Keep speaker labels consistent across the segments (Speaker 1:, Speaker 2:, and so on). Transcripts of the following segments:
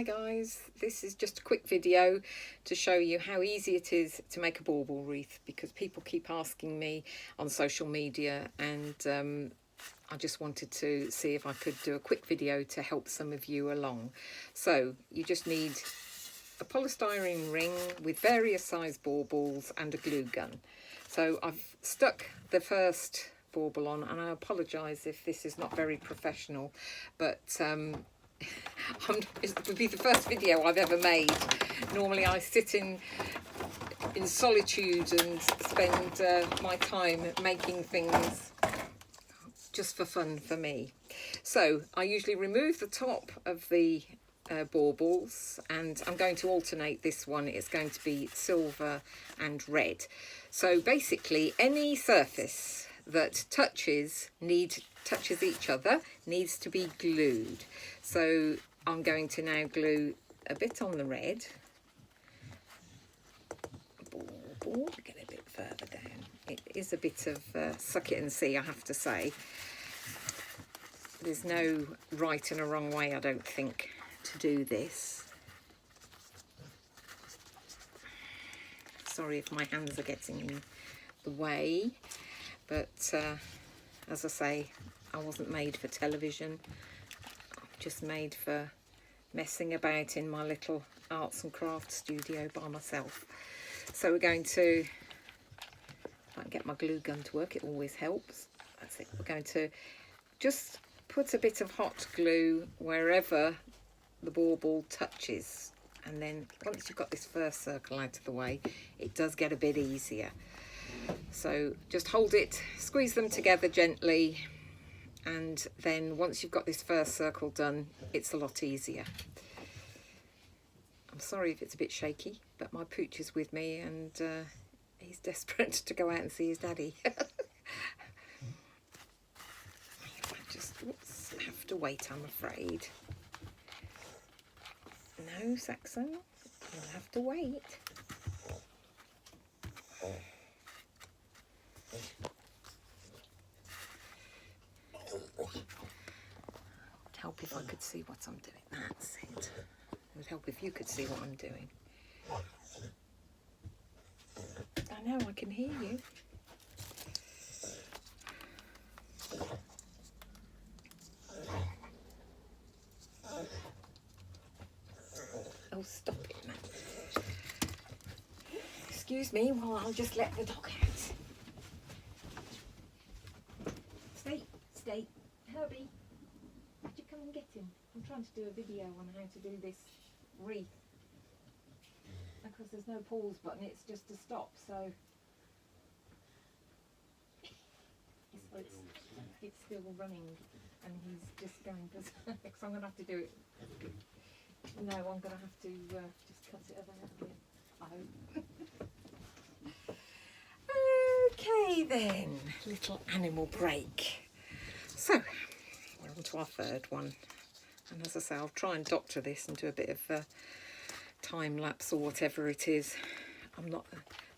Speaker 1: Hi guys, this is just a quick video to show you how easy it is to make a bauble wreath, because people keep asking me on social media, and I just wanted to see if I could do a quick video to help some of you along. So you just need a polystyrene ring with various size baubles and a glue gun. So I've stuck the first bauble on, and I apologise if this is not very professional, but it would be the first video I've ever made. Normally I sit in solitude and spend my time making things just for fun for me. So I usually remove the top of the baubles, and I'm going to alternate this one. It's going to be silver and red. So basically any surface that touches each other needs to be glued. So I'm going to now glue a bit on the red bauble, get a bit further down. It is a bit of suck it and see, I have to say. There's no right and a wrong way, I don't think, to do this. Sorry if my hands are getting in the way, but as I say, I wasn't made for television. I'm just made for messing about in my little arts and crafts studio by myself. So we're going to, if I can get my glue gun to work, it always helps. That's it. We're going to just put a bit of hot glue wherever the bauble touches, and then once you've got this first circle out of the way, it does get a bit easier. So just hold it, squeeze them together gently, and then once you've got this first circle done, it's a lot easier. I'm sorry if it's a bit shaky, but my pooch is with me, and he's desperate to go out and see his daddy. I just have to wait, I'm afraid. No, Saxon, you'll have to wait. It'd help if I could see what I'm doing. That's it. It would help if you could see what I'm doing. I know, I can hear you. Oh, stop it, man. Excuse me while I'll just let the dog out. Stay. Herbie, would you come and get him? I'm trying to do a video on how to do this wreath. Because there's no pause button, it's just to stop, so it's still running, and he's just going berserk, so I'm going to have to do it. No, I'm going to have to just cut it about, I hope. Okay then, little animal break. So, we're on to our third one. And as I say, I'll try and doctor this and do a bit of time lapse or whatever it is. I'm not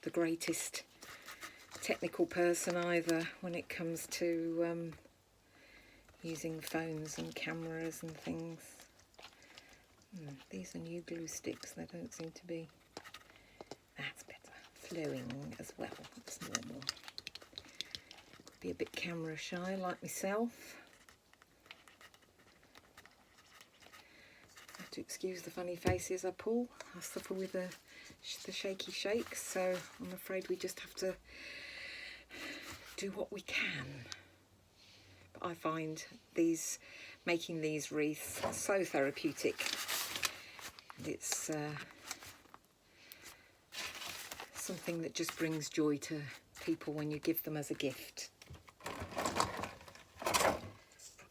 Speaker 1: the greatest technical person either when it comes to using phones and cameras and things. These are new glue sticks, they don't seem to be, that's better, flowing as well, that's normal. Be a bit camera shy like myself. Have to excuse the funny faces I pull. I suffer with the shaky shakes, so I'm afraid we just have to do what we can. But I find making these wreaths so therapeutic. It's something that just brings joy to people when you give them as a gift. Problem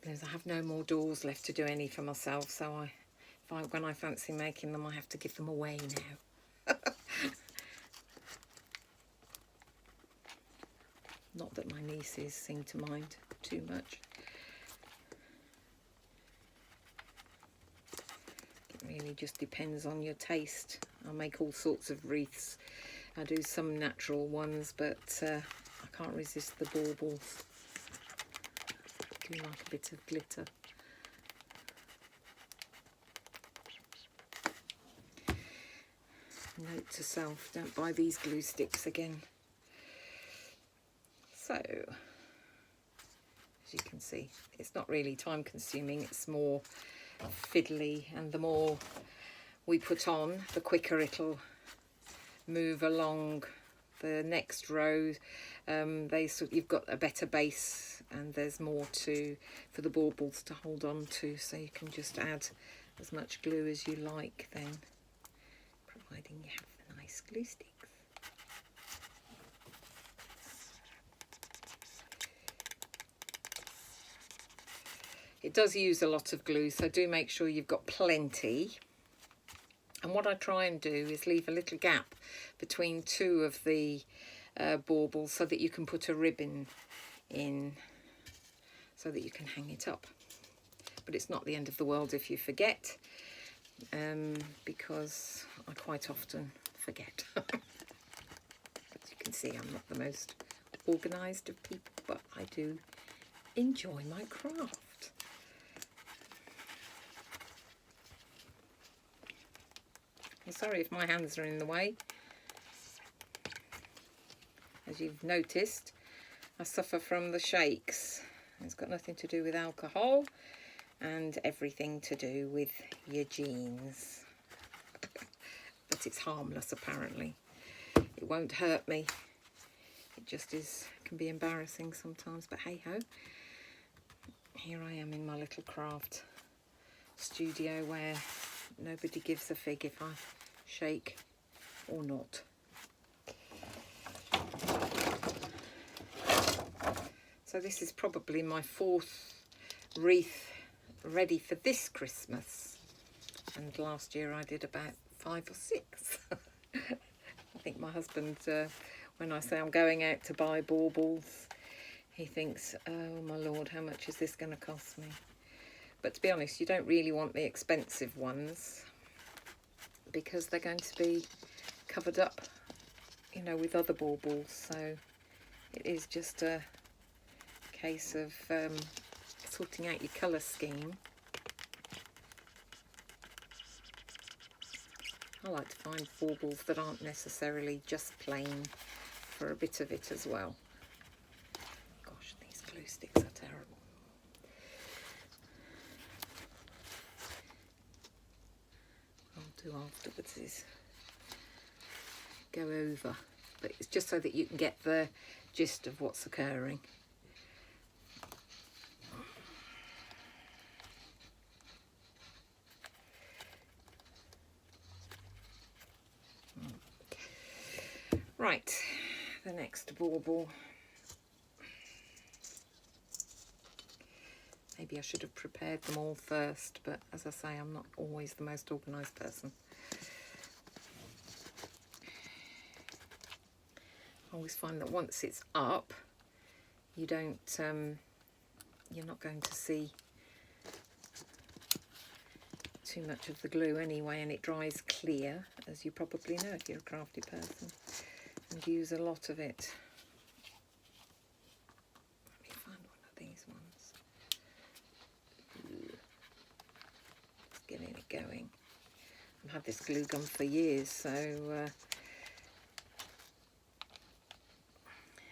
Speaker 1: is I have no more doors left to do any for myself, so when I fancy making them, I have to give them away now. Not that my nieces seem to mind too much. It really just depends on your taste. I make all sorts of wreaths. I do some natural ones, but I can't resist the baubles. I do like a bit of glitter. Note to self, don't buy these glue sticks again. So, as you can see, it's not really time consuming, it's more fiddly, and the more we put on, the quicker it'll move along the next row. You've got a better base, and there's more for the baubles to hold on to, so you can just add as much glue as you like then, providing you have the nice glue sticks. It does use a lot of glue, so do make sure you've got plenty. And what I try and do is leave a little gap between two of the baubles so that you can put a ribbon in, so that you can hang it up. But it's not the end of the world if you forget, because I quite often forget. As you can see, I'm not the most organised of people, but I do enjoy my craft. I'm sorry if my hands are in the way. As you've noticed, I suffer from the shakes. It's got nothing to do with alcohol and everything to do with your genes. But it's harmless apparently. It won't hurt me. It just can be embarrassing sometimes, but hey ho. Here I am in my little craft studio where nobody gives a fig if I shake or not. So this is probably my 4th wreath ready for this Christmas, and last year I did about 5 or 6. I think my husband, when I say I'm going out to buy baubles, he thinks, oh my lord, how much is this going to cost me? But to be honest, you don't really want the expensive ones, because they're going to be covered up, you know, with other baubles. So it is just a case of sorting out your colour scheme. I like to find baubles that aren't necessarily just plain, for a bit of it as well. Gosh, these glue sticks are terrible. Do afterwards is go over, but it's just so that you can get the gist of what's occurring. Right, the next bauble. Maybe I should have prepared them all first, but as I say, I'm not always the most organised person. I always find that once it's up, you don't, you're not going to see too much of the glue anyway, and it dries clear, as you probably know if you're a crafty person, and use a lot of it. Let me find one of these ones. Just getting it going. I've had this glue gun for years, so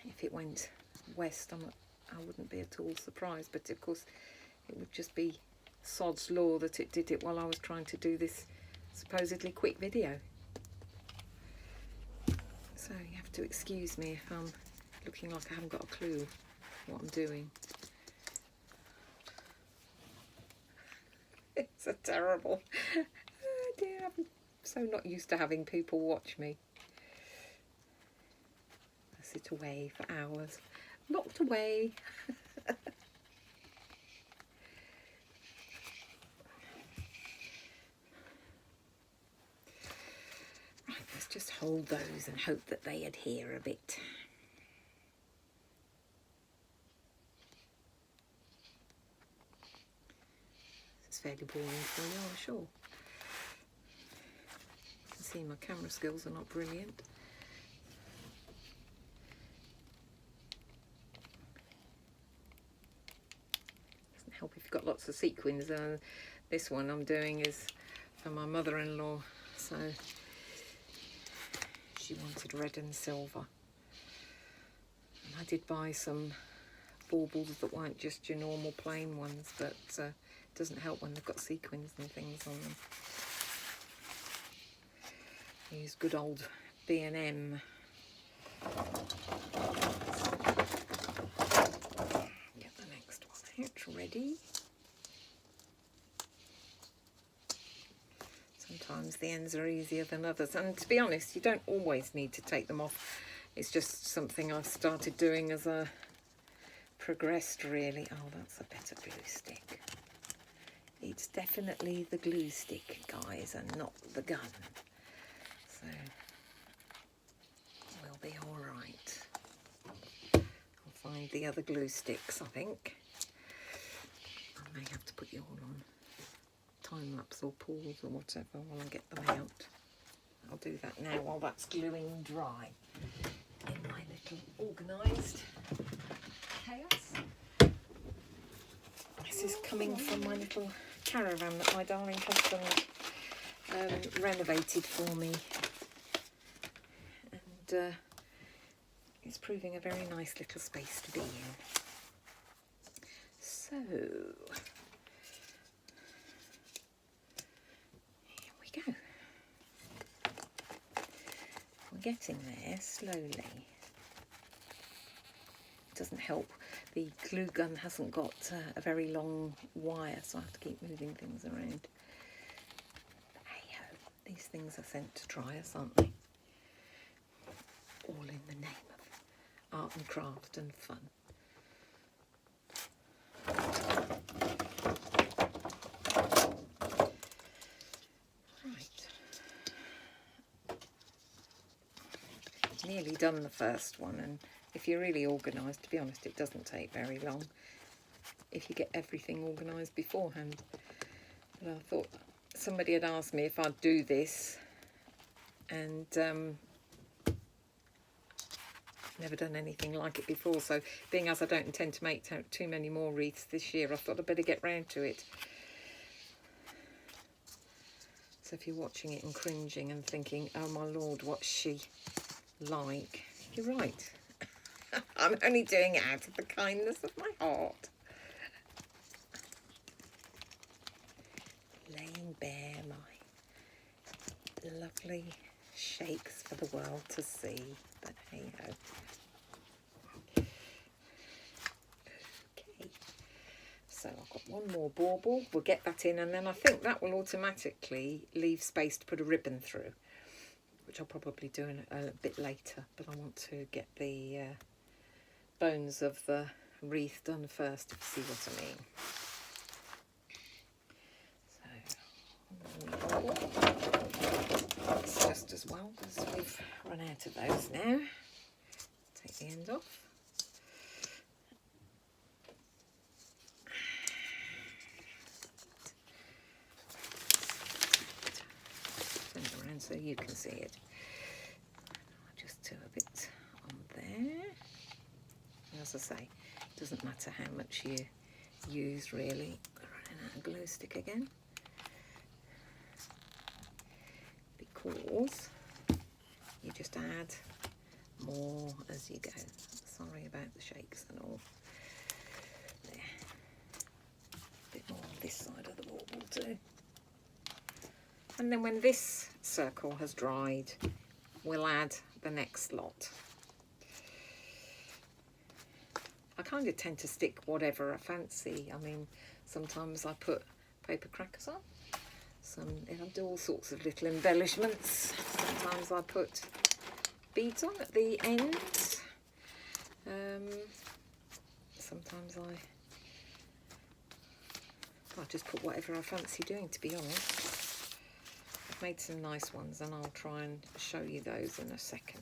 Speaker 1: if it went west, I wouldn't be at all surprised, but of course it would just be sod's law that it did it while I was trying to do this supposedly quick video. So you have to excuse me if I'm looking like I haven't got a clue what I'm doing. It's a terrible, oh dear, I'm so not used to having people watch me. I sit away for hours, locked away. Right, let's just hold those and hope that they adhere a bit. It's fairly boring for you, I'm sure. You can see my camera skills are not brilliant. Doesn't help if you've got lots of sequins. This one I'm doing is for my mother-in-law, so she wanted red and silver. And I did buy some baubles that weren't just your normal plain ones, but it doesn't help when they've got sequins and things on them. Use good old B&M. Get the next one out ready. Sometimes the ends are easier than others, and to be honest, you don't always need to take them off. It's just something I've started doing as I progressed, really. Oh, that's a better glue stick. It's definitely the glue stick, guys, and not the gun. So we'll be all right. I'll find the other glue sticks, I think. I may have to put you all on time lapse or pause or whatever while I get them out. I'll do that now while that's gluing dry in my little organised chaos. This is coming from my little caravan that my darling husband renovated for me, and it's proving a very nice little space to be in. So here we go. We're getting there slowly. It doesn't help. The glue gun hasn't got a very long wire, so I have to keep moving things around. But hey ho, these things are sent to try us, aren't they? All in the name of art and craft and fun. Right. Nearly done the first one, and if you're really organised, to be honest, it doesn't take very long if you get everything organised beforehand. But I thought somebody had asked me if I'd do this, and never done anything like it before, so being as I don't intend to make too many more wreaths this year, I thought I'd better get round to it. So if you're watching it and cringing and thinking, oh my lord, what's she like, you're right. I'm only doing it out of the kindness of my heart. Laying bare my lovely shakes for the world to see, but hey ho. Okay, so I've got one more bauble. We'll get that in, and then I think that will automatically leave space to put a ribbon through, which I'll probably do a bit later, but I want to get the bones of the wreath done first, if you see what I mean. It's just as well because we've run out of those now. Take the end off. Turn it around so you can see it. I'll just do a bit on there. As I say, it doesn't matter how much you use, really. We're running out of glue stick again, because you just add more as you go. Sorry about the shakes and all. There. A bit more on this side of the bauble too. And then when this circle has dried, we'll add the next lot. I kind of tend to stick whatever I fancy. I mean, sometimes I put paper crackers on. I do all sorts of little embellishments. Sometimes I put beads on at the end. Sometimes I just put whatever I fancy doing, to be honest. I've made some nice ones, and I'll try and show you those in a second.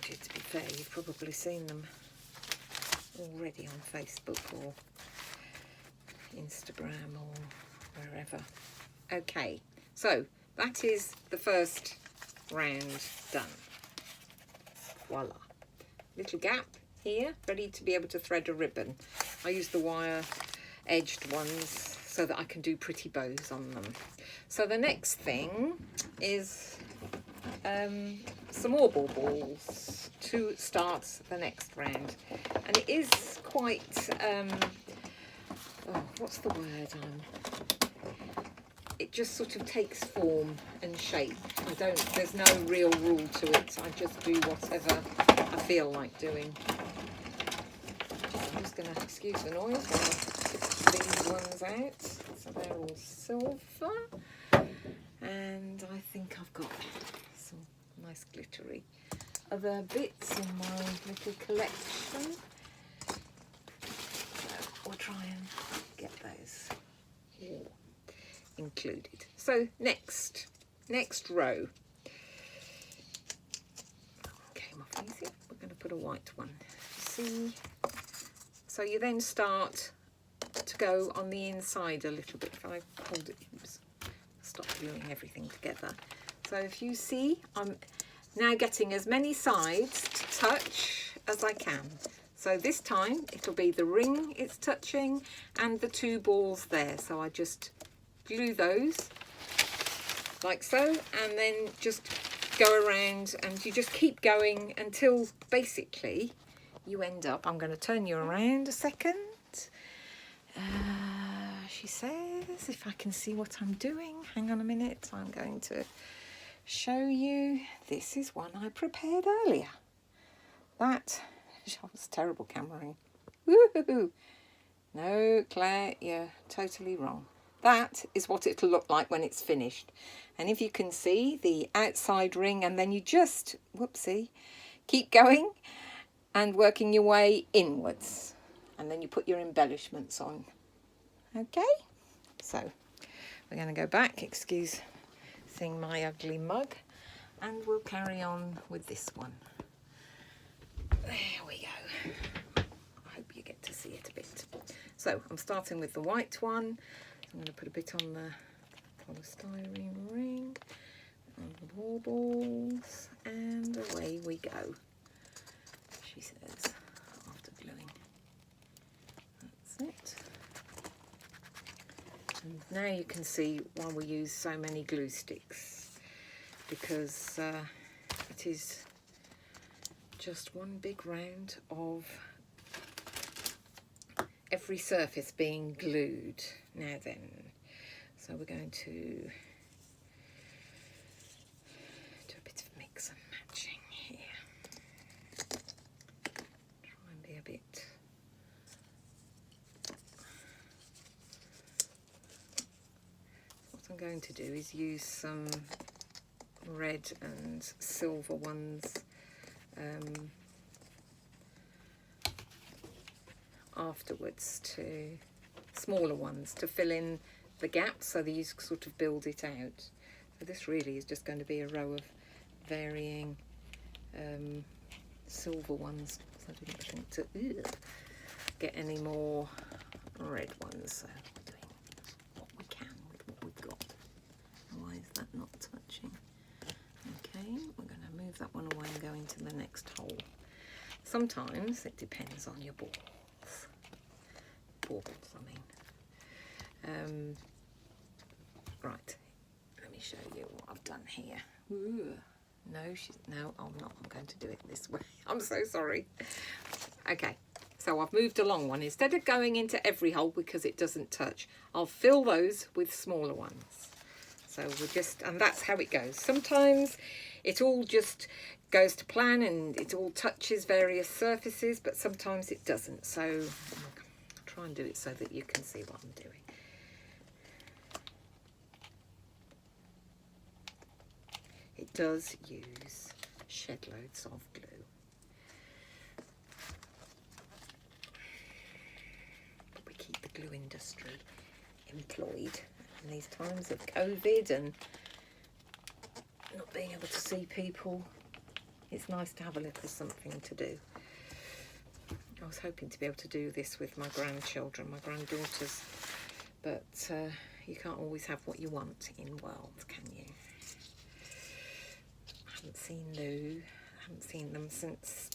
Speaker 1: To be fair, you've probably seen them already on Facebook or Instagram or wherever. Okay, so that is the first round done. Voila. Little gap here, ready to be able to thread a ribbon. I use the wire edged ones so that I can do pretty bows on them. So the next thing is some more baubles to start the next round, and it is quite oh, what's the word? It just sort of takes form and shape. There's no real rule to it. I just do whatever I feel like doing. I'm just going to, excuse the noise while I get these ones out. So they're all silver. And I think I've got some nice glittery other bits in my little collection. So we'll try and get those all included. So next row. Came off easy. We're going to put a white one. See? So you then start to go on the inside a little bit. If I hold it, oops, stop gluing everything together. So if you see, I'm now getting as many sides to touch as I can. So this time it'll be the ring it's touching and the two balls there. So I just glue those like so, and then just go around, and you just keep going until basically you end up, I'm going to turn you around a second. She says, if I can see what I'm doing, hang on a minute, I'm going to show you. This is one I prepared earlier. That was terrible cameraing. Woohoo! No, Claire, you're totally wrong. That is what it'll look like when it's finished. And if you can see the outside ring, and then you just, whoopsie, keep going and working your way inwards. And then you put your embellishments on. Okay? So we're going to go back, excuse seeing my ugly mug, and we'll carry on with this one. There we go. I hope you get to see it a bit. So I'm starting with the white one. I'm going to put a bit on the polystyrene ring, on the baubles, and away we go, she says, after gluing. That's it. And now you can see why we use so many glue sticks, because it is just one big round of every surface being glued. Now then, so we're going to do a bit of mix and matching here. Try and be a bit what I'm going to do is use some red and silver ones afterwards, to smaller ones to fill in the gaps so that you sort of build it out. So this really is just going to be a row of varying silver ones. So I didn't think to get any more red ones. So we're doing what we can with what we've got. Why is that not touching? Okay, we're going to move that one away and go into the next hole. Sometimes it depends on your baubles, I mean. Right, let me show you what I've done here. Ooh. No, I'm not. I'm going to do it this way. I'm so sorry. Okay, so I've moved a long one. Instead of going into every hole because it doesn't touch, I'll fill those with smaller ones. So we're just, and that's how it goes. Sometimes it all just goes to plan and it all touches various surfaces, but sometimes it doesn't. So I'll try and do it so that you can see what I'm doing. It does use shed loads of glue. But we keep the glue industry employed in these times of COVID and not being able to see people. It's nice to have a little something to do. I was hoping to be able to do this with my grandchildren, my granddaughters, but you can't always have what you want in world, can you? I haven't seen Lou. I haven't seen them since,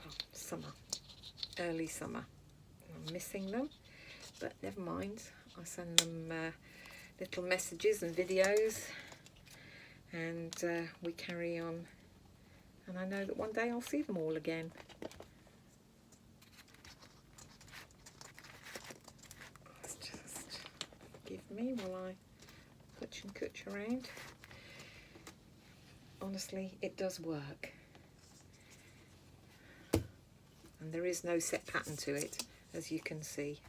Speaker 1: well, summer, early summer. I'm missing them. but never mind. I send them little messages and videos, and we carry on, and I know that one day I'll see them all again. Just forgive me while I putch and cutch around. Honestly, it does work, and there is no set pattern to it, as you can see.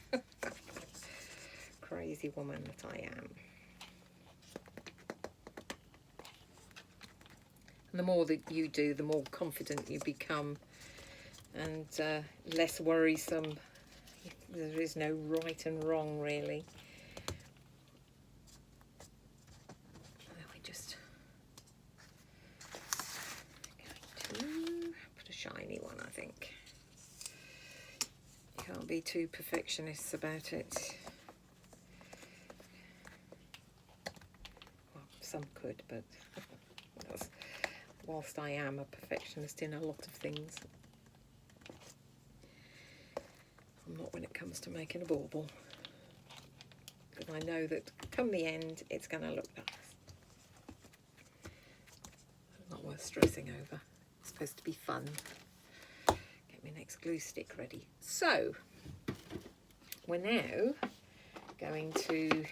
Speaker 1: Crazy woman that I am. And the more that you do, the more confident you become, and less worrisome. There is no right and wrong, really. We just going to put a shiny one, I think. You can't be too perfectionist about it. Well, some could, but whilst I am a perfectionist in a lot of things, I'm not when it comes to making a bauble, because I know that come the end it's going to look nice. It's not worth stressing over. It's supposed to be fun. Get my next glue stick ready. So we're now going to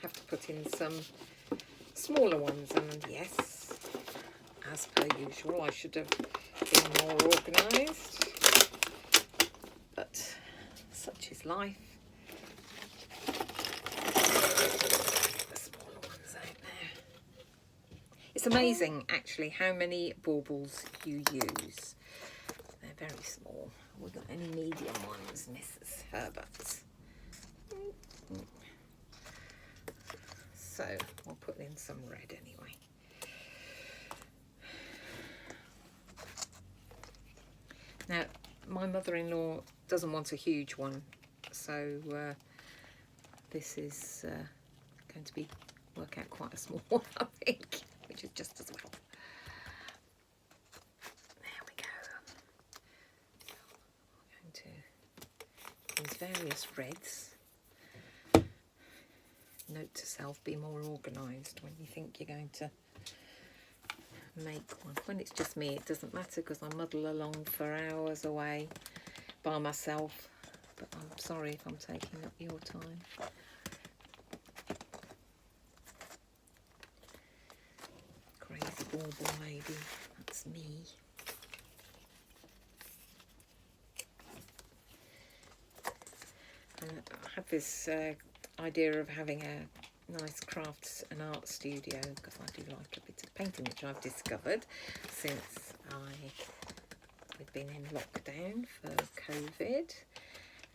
Speaker 1: have to put in some smaller ones, and yes, as per usual, I should have been more organised, but such is life. The smaller ones out there. It's amazing, actually, how many baubles you use. They're very small. We've got any medium ones, Mrs. Herbert. So we'll put in some red anyway. Now, my mother-in-law doesn't want a huge one, so this is going to work out quite a small one, I think, which is just as well. There we go. I'm going to use various reds. Note to self, be more organised when you think you're going to make one. When it's just me, it doesn't matter, because I muddle along for hours away by myself, but I'm sorry if I'm taking up your time. Crazy bauble lady, that's me. And I have this idea of having a nice crafts and art studio, because I do like a bit of painting, which I've discovered since we've been in lockdown for COVID,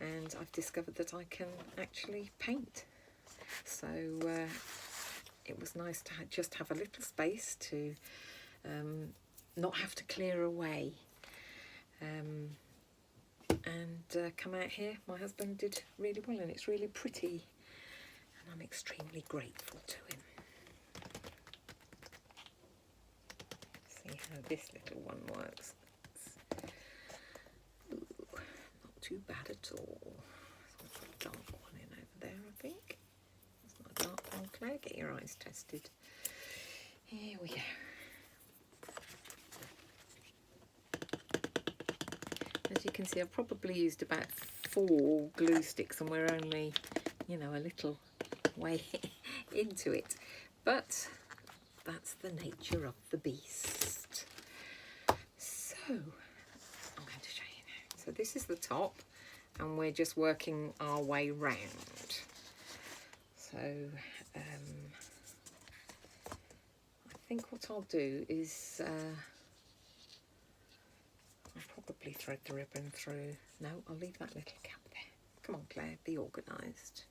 Speaker 1: and I've discovered that I can actually paint. So it was nice to just have a little space to not have to clear away, and come out here. My husband did really well, and it's really pretty. I'm extremely grateful to him. See how this little one works. Ooh, not too bad at all. So I'll put a dark one in over there, I think. That's not a dark one, Claire. Get your eyes tested. Here we go. As you can see, I've probably used about 4 glue sticks, and we're only, you know, a little way into it, but that's the nature of the beast. So I'm going to show you now. So this is the top, and we're just working our way round. So I think what I'll do is I'll probably thread the ribbon through. No, I'll leave that little gap there. Come on, Claire, be organised.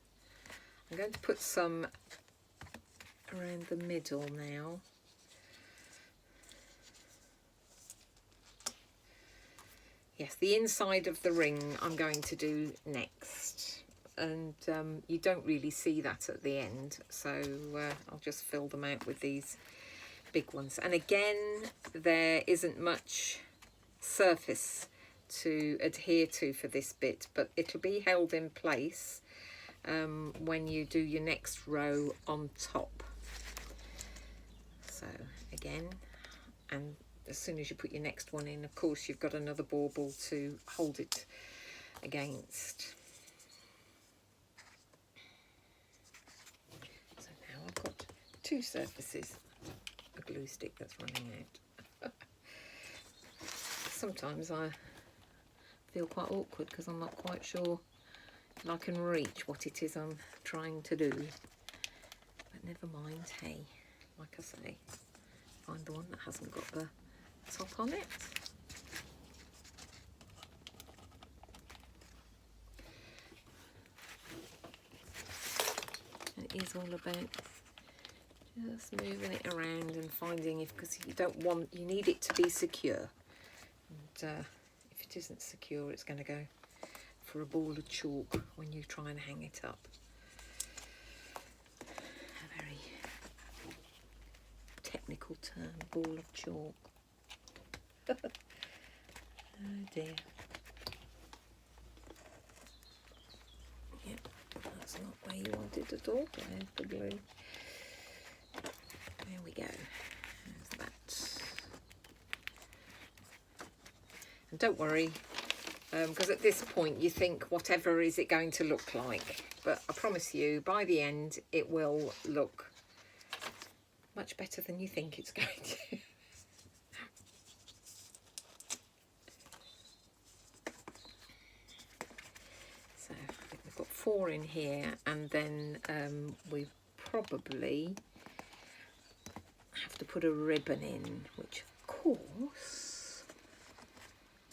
Speaker 1: I'm going to put some around the middle now. Yes, the inside of the ring I'm going to do next, and you don't really see that at the end, so I'll just fill them out with these big ones. And again, there isn't much surface to adhere to for this bit, but it'll be held in place when you do your next row on top. So again, and as soon as you put your next one in, of course, you've got another bauble to hold it against. So now I've got two surfaces, a glue stick that's running out. Sometimes I feel quite awkward because I'm not quite sure if I can reach what it is I'm trying to do. But never mind, hey, like I say, find the one that hasn't got the top on it. It is all about just moving it around and finding, if, because you don't want, you need it to be secure. And if it isn't secure, it's going to go for a ball of chalk when you try and hang it up. A very technical term, ball of chalk. Oh dear. Yep, that's not where you want it at all. There's the glue. There we go. There's that. And don't worry, because at this point you think, whatever is it going to look like? But I promise you, by the end, it will look much better than you think it's going to. So I think we've got 4 in here, and then we probably have to put a ribbon in, which of course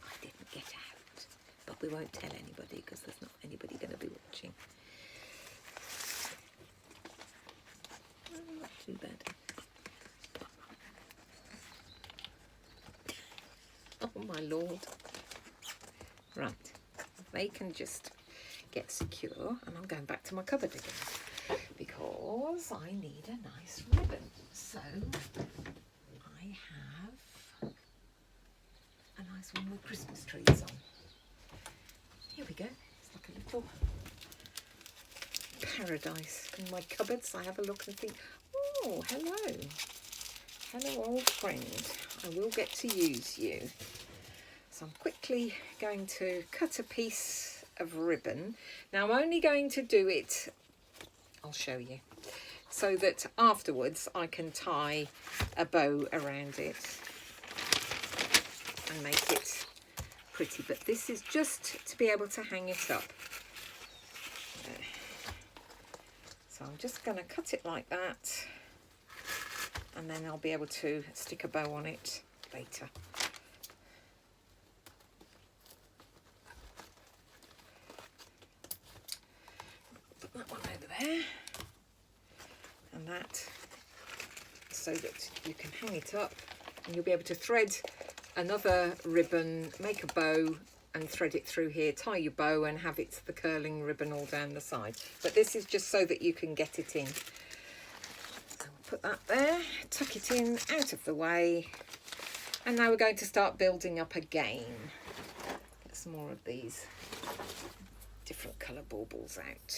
Speaker 1: I didn't get out, but we won't tell anybody because there's not anybody going to be watching. Not too bad. Oh my lord. Right, they can just get secure, and I'm going back to my cupboard again because I need a nice ribbon. So I have a nice one with Christmas trees on. Here we go. It's like a little paradise in my cupboards. I have a look and think, oh, hello. Hello, old friend. I will get to use you. So I'm quickly going to cut a piece of ribbon. Now I'm only going to do it, I'll show you, so that afterwards I can tie a bow around it and make it pretty. But this is just to be able to hang it up. So I'm just going to cut it like that, and then I'll be able to stick a bow on it later. Put that one over there, and that, so that you can hang it up, and you'll be able to thread another ribbon, make a bow and thread it through here, tie your bow and have it the curling ribbon all down the side. But this is just so that you can get it in. So we'll put that there, tuck it in out of the way, and now we're going to start building up again. Get some more of these different colour baubles out.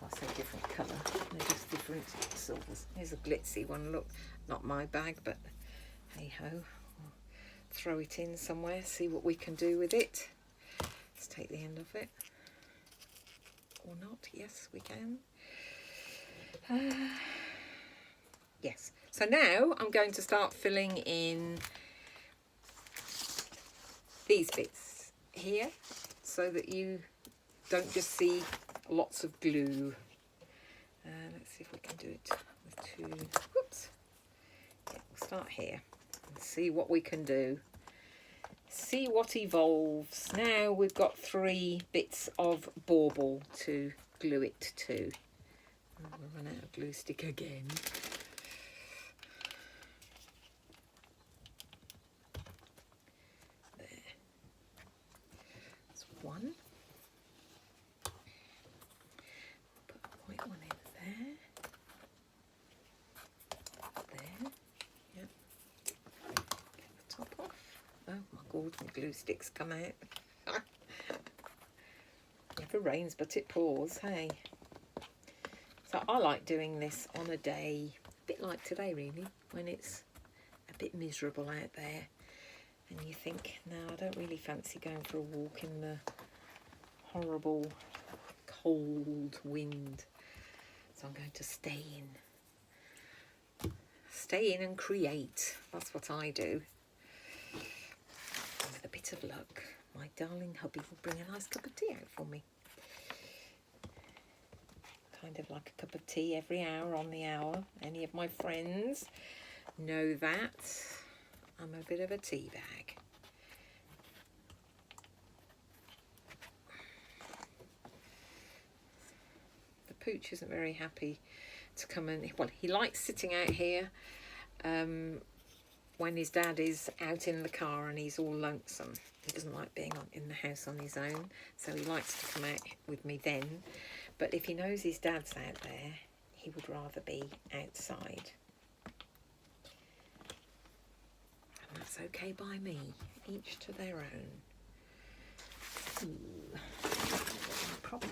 Speaker 1: I say different colour, they're just different silvers. Here's a glitzy one, look, not my bag, but hey ho. Throw it in somewhere, see what we can do with it. Let's take the end of it. Or not, yes we can. Yes, so now I'm going to start filling in these bits here so that you don't just see lots of glue. Let's see if we can do it with 2. Whoops. Yeah, we'll start here. See what we can do, see what evolves. Now we've got 3 bits of bauble to glue it to. Oh, we'll run out of glue stick again. There, that's 1. Put a white one in there. There. Yep. Top off. Oh my god, my glue sticks come out. You have never rains but it pours, hey. So I like doing this on a day, a bit like today really, when it's a bit miserable out there and you think, no, I don't really fancy going for a walk in the horrible cold wind. So I'm going to stay in and create. That's what I do. And with a bit of luck, my darling hubby will bring a nice cup of tea out for me. Kind of like a cup of tea every hour on the hour. Any of my friends know that. I'm a bit of a tea bag. The pooch isn't very happy to come in. Well, he likes sitting out here when his dad is out in the car and he's all lonesome. He doesn't like being in the house on his own, so he likes to come out with me then. But if he knows his dad's out there, he would rather be outside. And that's okay by me, each to their own. Ooh, probably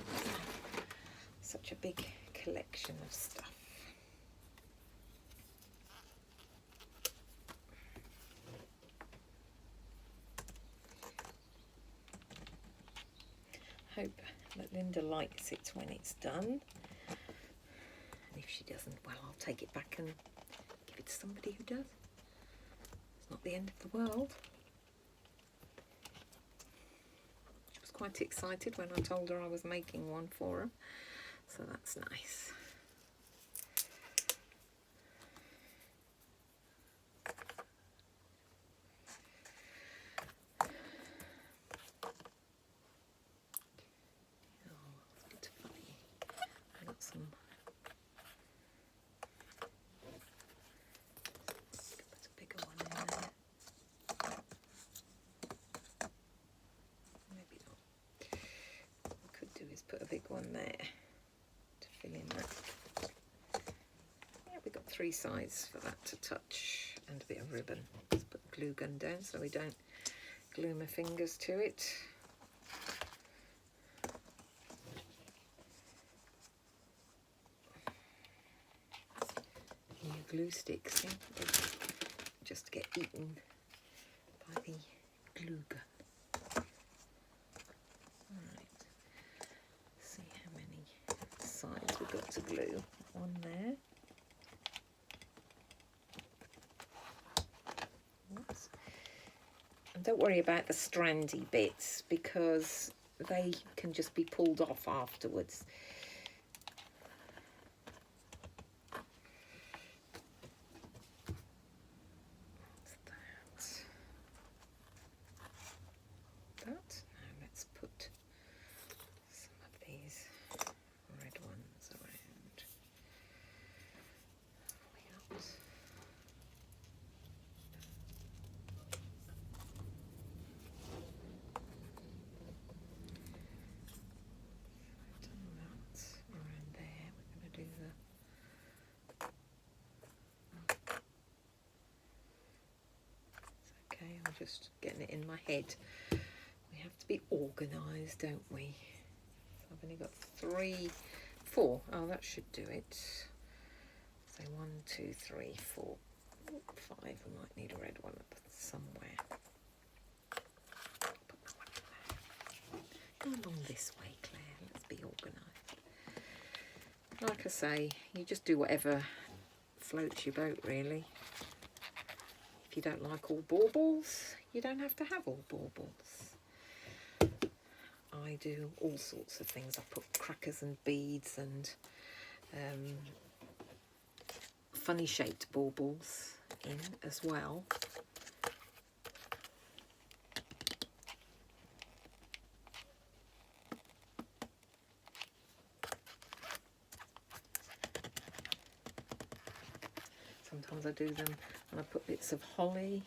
Speaker 1: such a big collection of stuff. Hope that Linda likes it when it's done. And if she doesn't, well, I'll take it back and give it to somebody who does. It's not the end of the world. She was quite excited when I told her I was making one for her. So that's nice. Put a big one there to fill in that. Yeah, we've got 3 sides for that to touch and a bit of ribbon. Let's put the glue gun down so we don't glue my fingers to it. And your glue sticks, yeah, just get eaten by the glue gun. We've got to glue one there. Oops. And don't worry about the strandy bits because they can just be pulled off afterwards. Now let's put some of these red ones around. I'm just getting it in my head. We have to be organised, don't we? I've only got 4. Oh, that should do it. So 1, 2, 3, 4, 5. We might need a red one up somewhere. Put that one in there. Go along this way, Claire. Let's be organised. Like I say, you just do whatever floats your boat, really. If you don't like all baubles, you don't have to have all baubles. I do all sorts of things. I put crackers and beads and funny shaped baubles in as well. Sometimes I do them and I put bits of holly,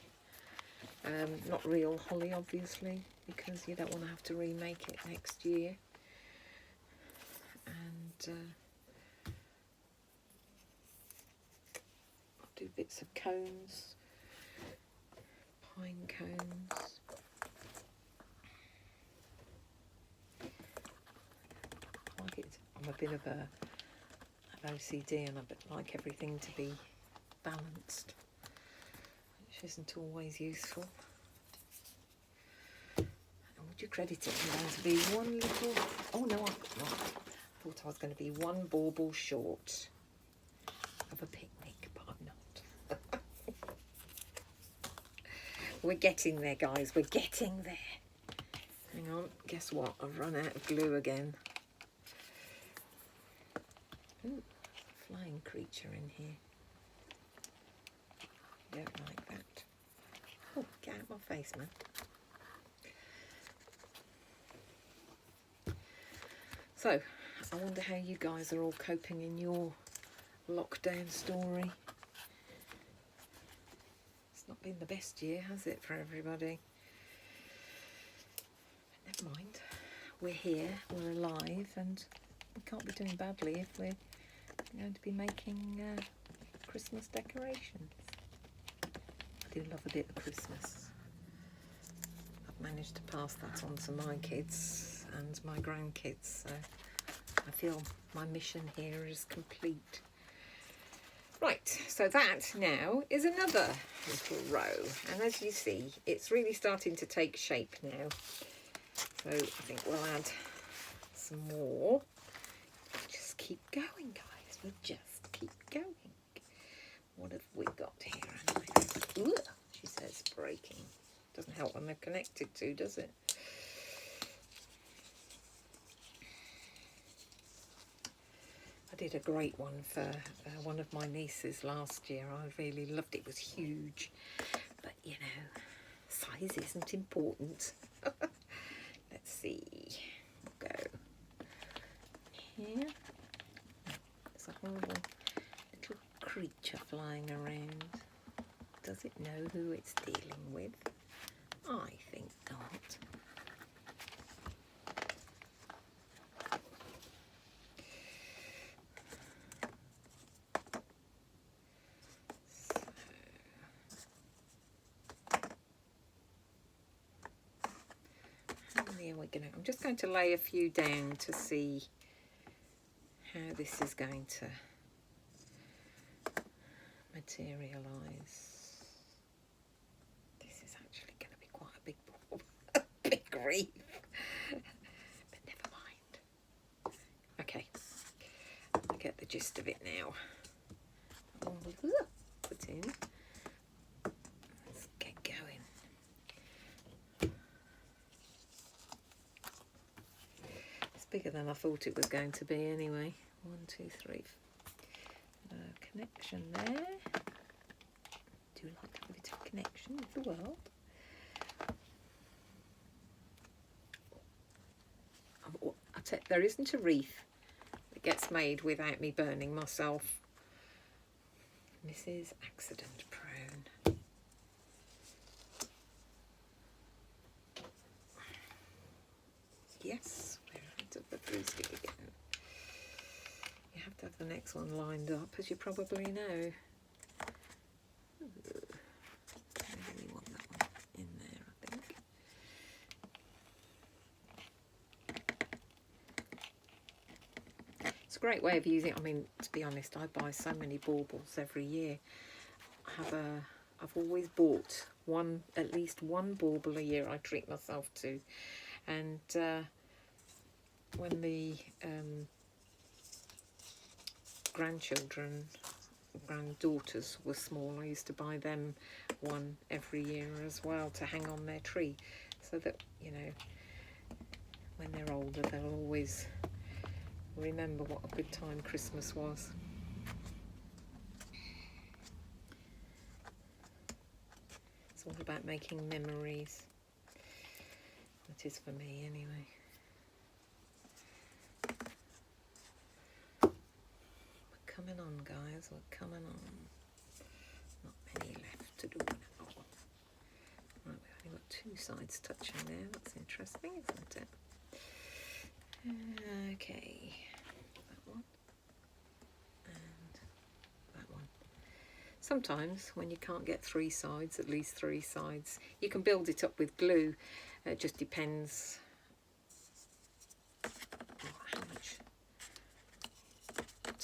Speaker 1: not real holly obviously, because you don't want to have to remake it next year. And I'll do bits of cones, pine cones. bit of OCD, and I like everything to be balanced, which isn't always useful. And would you credit it? I'm going to be one little... Oh no, I'm not. I thought I was going to be one bauble short of a picnic, but I'm not. We're getting there, guys. We're getting there. Hang on. Guess what? I've run out of glue again. Ooh, flying creature in here. Don't like that. Oh, get out of my face, man. So, I wonder how you guys are all coping in your lockdown story. It's not been the best year, has it, for everybody? But never mind. We're here, we're alive, and we can't be doing badly if we're going to be making Christmas decorations. I do love a bit of Christmas. I've managed to pass that on to my kids and my grandkids, so I feel my mission here is complete. Right, so that now is another little row, and as you see, it's really starting to take shape now. So I think we'll add some more. Just keep going, guys. We'll just keep going. What have we got here anyway? Ooh, she says breaking. Doesn't help when they're connected to, does it? I did a great one for one of my nieces last year. I really loved it. It was huge. But, you know, size isn't important. Let's see. We'll go here. There's a horrible little creature flying around. Does it know who it's dealing with? I think not. I'm just going to lay a few down to see how this is going to materialise. This is actually going to be quite a big ball, a big wreath, but never mind. Okay, I get the gist of it now. Put in. Let's get going. Bigger than I thought it was going to be anyway. 1, 2, 3. Connection there. Do like a bit of connection with the world. I tell you, there isn't a wreath that gets made without me burning myself. Mrs. Accident Prone. Yes. The blue stick again. You have to have the next one lined up, as you probably know. Maybe we want that one in there, I think. It's a great way of using it. I mean, to be honest, I buy so many baubles every year. I've always bought at least one bauble a year I treat myself to, and when the granddaughters were small, I used to buy them one every year as well to hang on their tree, so that, you know, when they're older they'll always remember what a good time Christmas was. It's all about making memories. That is for me anyway. Coming on, guys, we're coming on. Not many left to do now. Right, we've only got 2 sides touching there. That's interesting, isn't it? Okay, that one and that one. Sometimes when you can't get 3 sides, at least 3 sides, you can build it up with glue. It just depends how much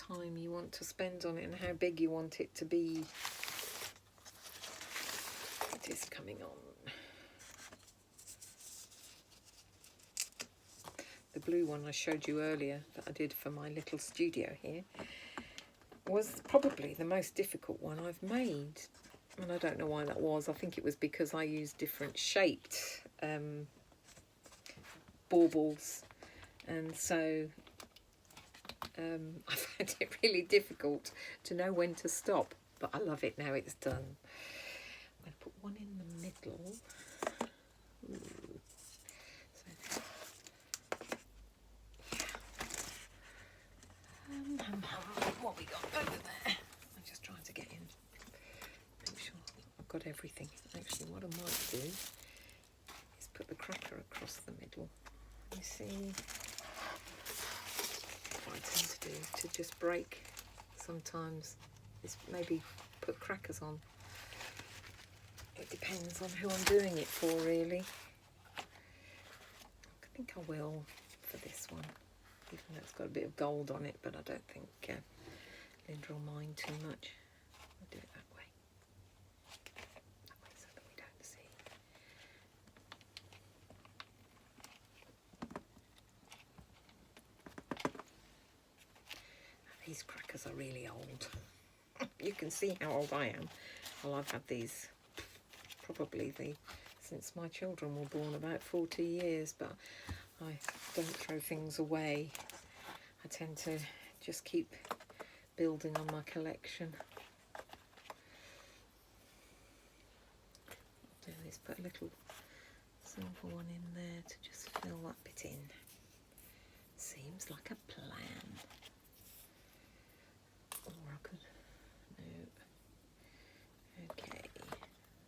Speaker 1: time you want to spend on it and how big you want it to be. It is coming on. The blue one I showed you earlier that I did for my little studio here was probably the most difficult one I've made. And I don't know why that was. I think it was because I used different shaped baubles, and so I found it really difficult to know when to stop. But I love it now it's done. I'm going to put one in the middle. Ooh. So, what we got over there? I'm just trying to get in. Make sure I've got everything. Actually, what I might do is put the cracker across the middle. You see, what I tend to do to just break sometimes is maybe put crackers on. It depends on who I'm doing it for, really. I think I will for this one, even though it's got a bit of gold on it, but I don't think Linda will mind too much. I'll do it that way. That way so that we don't see. These crackers are really old. You can see how old I am. Well, I've had these probably since my children were born, about 40 years, but I don't throw things away. I tend to just keep building on my collection. Do is put a little silver one in there to just fill that bit in. Seems like a plan. Or I could, no. Okay,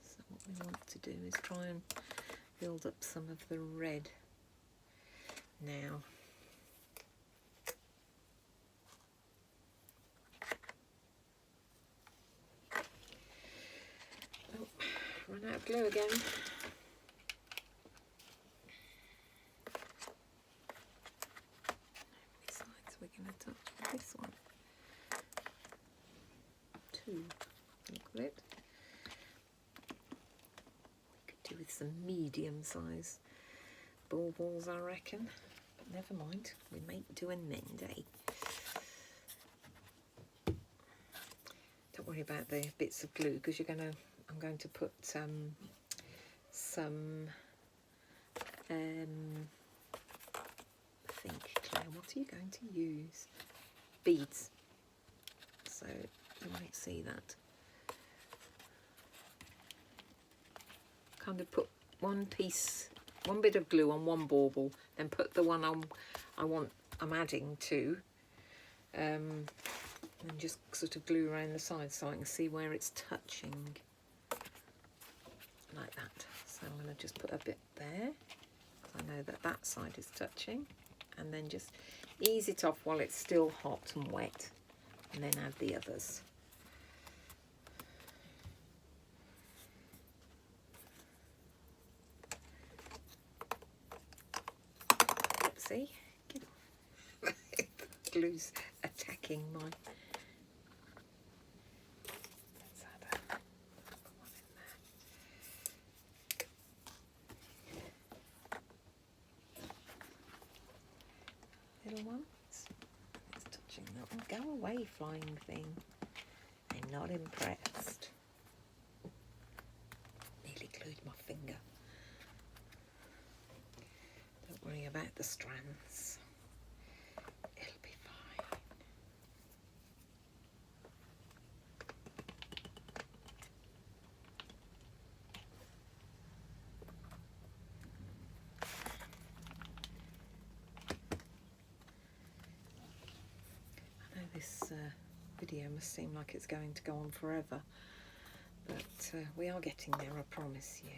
Speaker 1: so what we want to do is try and build up some of the red now. Oh, run out of glue again. Which sides we're going to touch? This one. Two. Look at it. We could do with some medium-sized baubles, I reckon. But never mind. We may do an end, eh? Don't worry about the bits of glue because I'm going to put some I think, Claire, what are you going to use? Beads. So you might see that. Kind of put one bit of glue on one bauble, then put the one I'm adding to, and just sort of glue around the sides so I can see where it's touching, like that. So I'm going to just put a bit there, because I know that that side is touching, and then just ease it off while it's still hot and wet, and then add the others. See, get off. Glue's attacking my. Let's add one in there. Little one. It's touching that one. Go away, flying thing. I'm not impressed. Nearly glued my finger. Don't worry about the strands. It'll be fine. I know this video must seem like it's going to go on forever, but we are getting there, I promise you.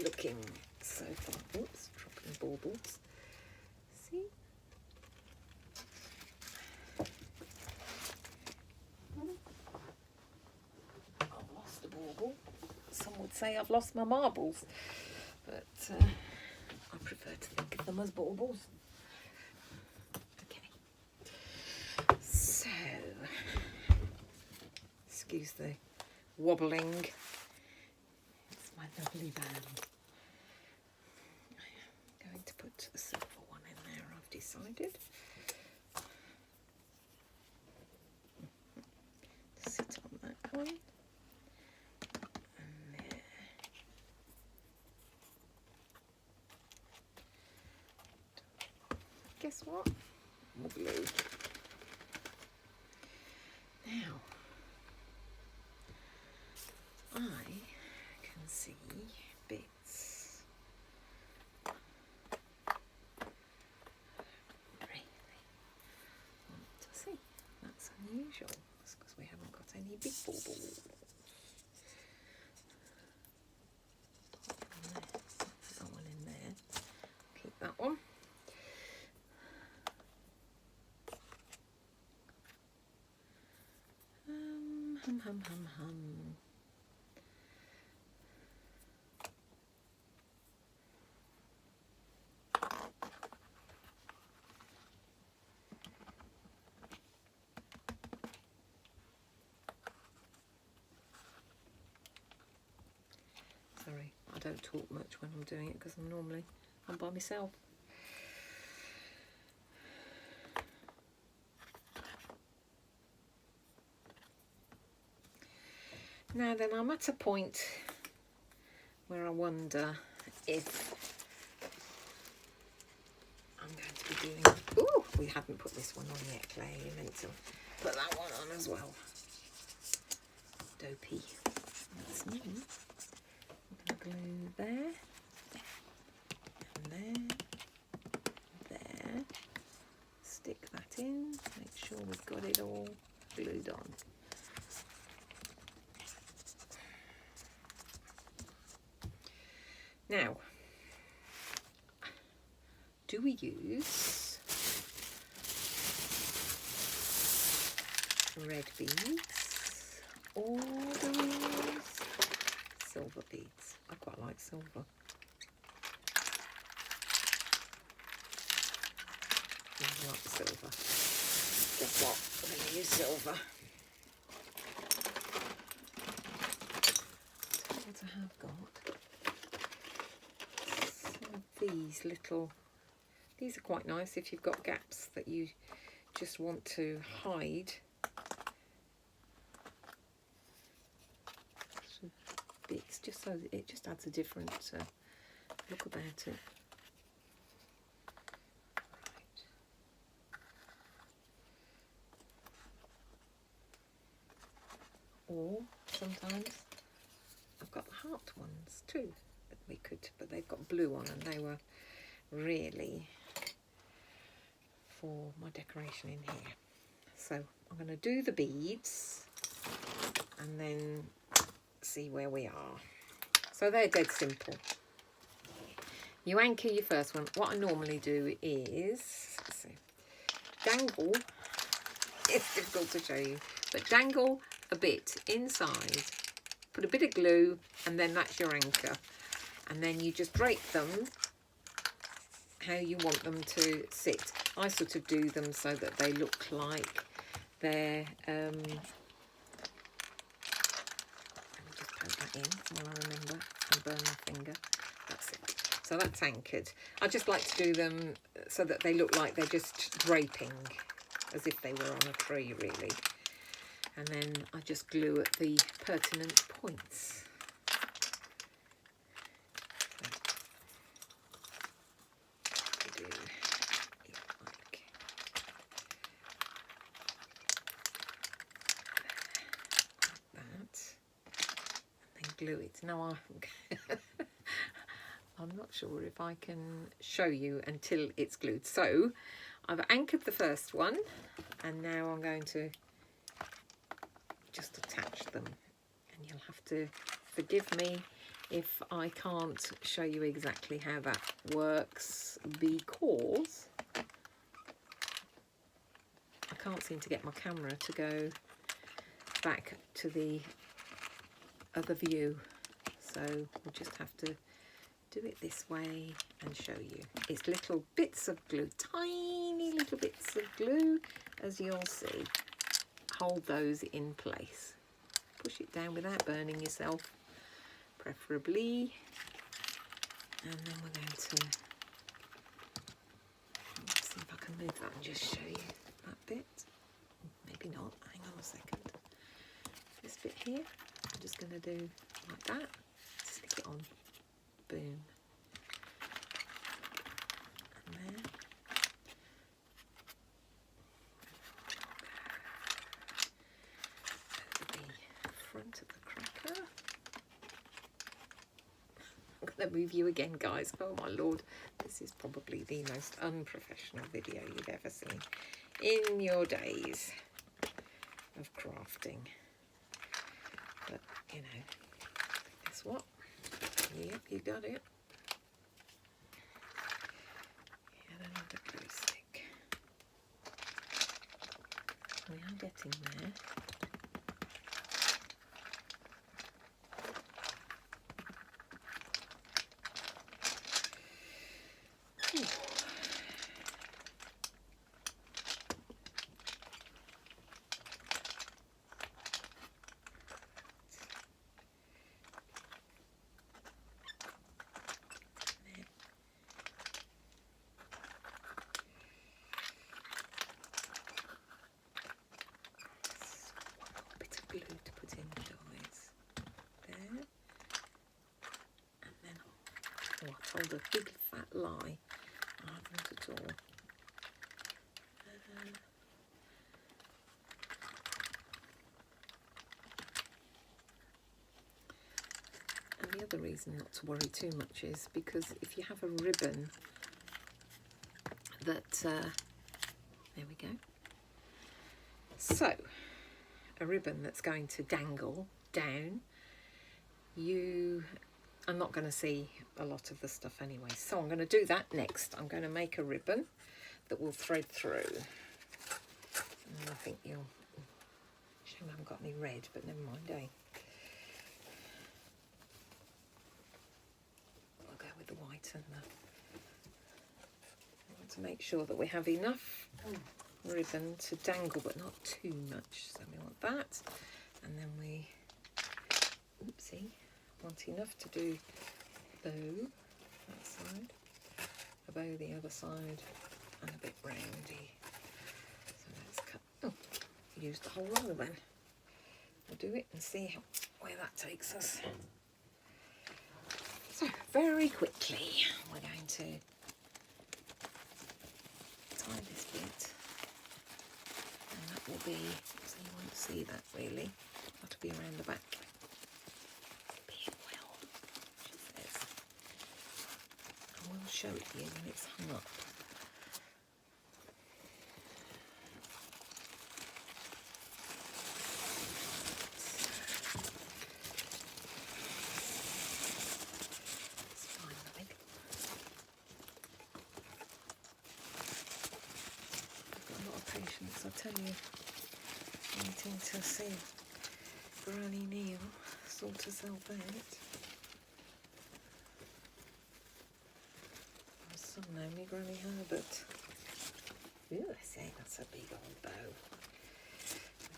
Speaker 1: Looking so far. Oops, dropping baubles. See? I've lost a bauble. Some would say I've lost my marbles, but I prefer to think of them as baubles. Okay, so excuse the wobbling. It's my lovely van. I'm going to put a silver one in there, I've decided. Sit on that one. And there. Guess what? More glue. Now, I can see bits. Really want to see. That's unusual. That's because we haven't got any big baubles. That one in there. Keep that one. Hum, hum, hum, hum. Sorry, I don't talk much when I'm doing it because I'm by myself. Now then, I'm at a point where I wonder if I'm going to be doing... Ooh, we haven't put this one on yet, Claire. You meant to put that one on as well. Dopey. That's me. I'm going to glue there, and there. Stick that in. Make sure we've got it all glued on. Now, do we use red beads or do we use silver beads? I quite like silver. I like the silver. Guess what? We're going to use silver. What I have got. These are quite nice if you've got gaps that you just want to hide. Some bits, just so that it just adds a different look about it. Right. Or sometimes I've got the heart ones too. We could, but they've got blue on and they were really for my decoration in here. So I'm going to do the beads and then see where we are. So they're dead simple. You anchor your first one. What I normally do is, let's see, dangle, it's difficult to show you, but dangle a bit inside, put a bit of glue, and then that's your anchor. And then you just drape them how you want them to sit. I sort of do them so that they look like they're, let me just poke that in while I remember and burn my finger. That's it. So that's anchored. I just like to do them so that they look like they're just draping, as if they were on a tree really. And then I just glue at the pertinent points. Glue it. Now I'm not sure if I can show you until it's glued. So I've anchored the first one and now I'm going to just attach them, and you'll have to forgive me if I can't show you exactly how that works because I can't seem to get my camera to go back to the other view, so so we'll just have to do it this way and show you. It's little bits of glue, tiny little bits of glue, as you'll see. Hold those in place. Push it down without burning yourself, preferably. And then we're going to see if I can move that and just show you that bit. Maybe not, hang on a second. This bit here, I'm just going to do like that, stick it on, boom. And there. The front of the cracker. I'm going to move you again, guys. Oh my lord, this is probably the most unprofessional video you've ever seen in your days of crafting. But you know, guess what? Yep, you got it. Get another glue stick. We are getting there. Glue to put in, guys. There. And then, oh, I told a big fat lie. I haven't at all. And the other reason not to worry too much is because if you have a ribbon that, there we go. So, a ribbon that's going to dangle down, you are not going to see a lot of the stuff anyway. So I'm going to do that next. I'm going to make a ribbon that will thread through. And I think you'll... Shame I haven't got any red, but never mind, eh? I'll go with the white and the... I want to make sure that we have enough ribbon to dangle, but not too much. So we want that, and then we, oopsie, want enough to do bow that side, a bow the other side, and a bit roundy. So let's cut. Oh, use the whole roller then. We'll do it and see where that takes us. So very quickly, we're going to tie this bit. Will be, so you won't see that really, that'll be around the back. Be it well, she says. I will show it to you when it's hung up. Let's find the middle. I've got a lot of patience, I tell you. Waiting to see Granny Neil sort herself out. My son know me, Granny Herbert. Ooh, I say that's a big old bow. I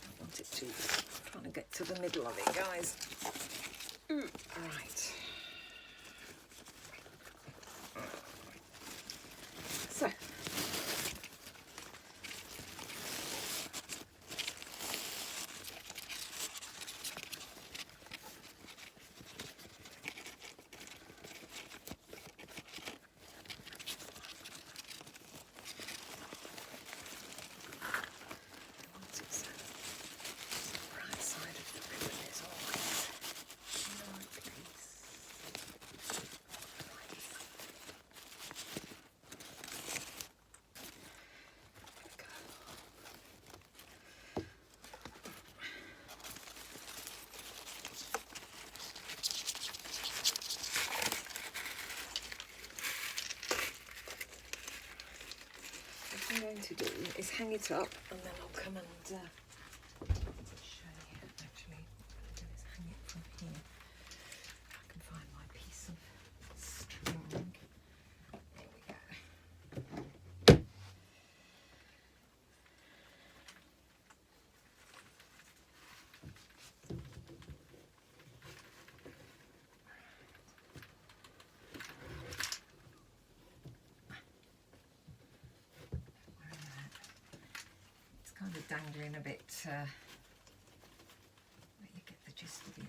Speaker 1: don't want it too. I'm trying to get to the middle of it, guys. Right. So. I'm going to do is hang it up, and then I'll come and show you. Actually, what I'm going to do is hang it from here. If I can rambling a bit, but you get the gist of it.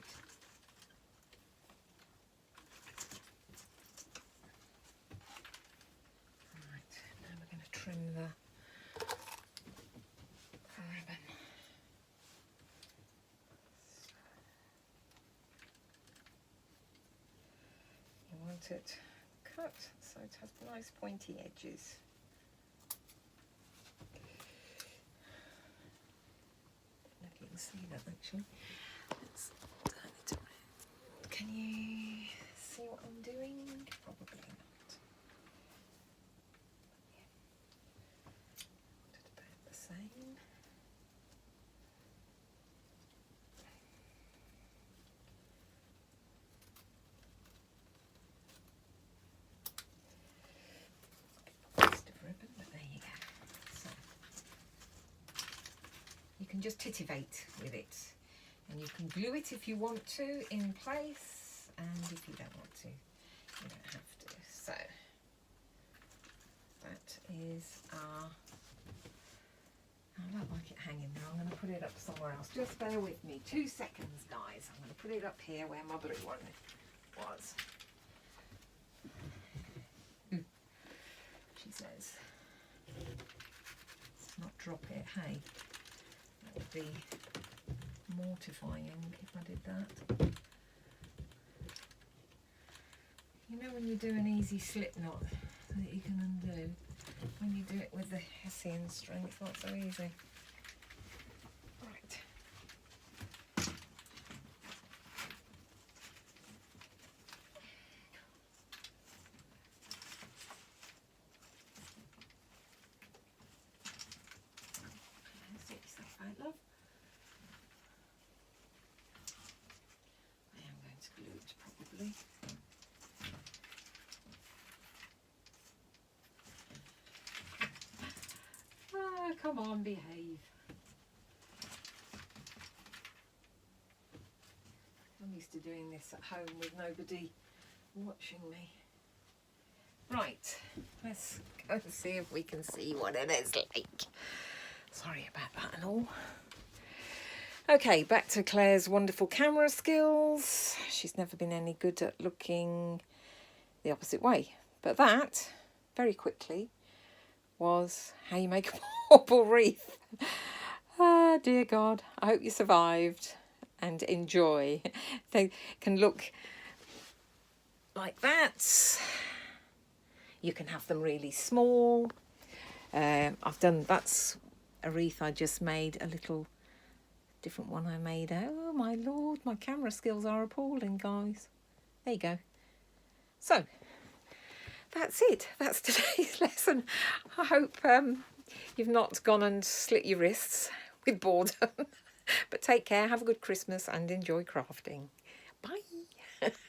Speaker 1: Right, now we're going to trim the ribbon. You want it cut so it has nice pointy edges. I don't know if you can see that actually. Let's turn it around. Can you see what I'm doing? Probably not. Yeah. Did about the same. Waste of ribbon, but there you go. So you can just titivate with it, and you can glue it if you want to in place, and if you don't want to, you don't have to. So that is our, I don't like it hanging there. I'm going to put it up somewhere else. Just bear with me 2 seconds, guys. I'm going to put it up here where my blue one was. She says, let's not drop it. Hey, that would be mortifying if I did that. You know when you do an easy slip knot that you can undo, when you do it with the Hessian string, it's not so easy. Right. Sort yourself out, love. I am going to glue it probably. Ah, come on, behave. I'm used to doing this at home with nobody watching me. Right, let's go and see if we can see what it is like. Sorry about that and all. Okay, back to Claire's wonderful camera skills. She's never been any good at looking the opposite way. But that, very quickly, was how you make a bauble wreath. Ah, dear God, I hope you survived and enjoy. They can look like that. You can have them really small. I've done, that's a wreath I just made, a little different one I made. Oh my Lord, my camera skills are appalling, guys. There you go. So, that's it. That's today's lesson. I hope you've not gone and slit your wrists with boredom. But take care, have a good Christmas and enjoy crafting. Bye.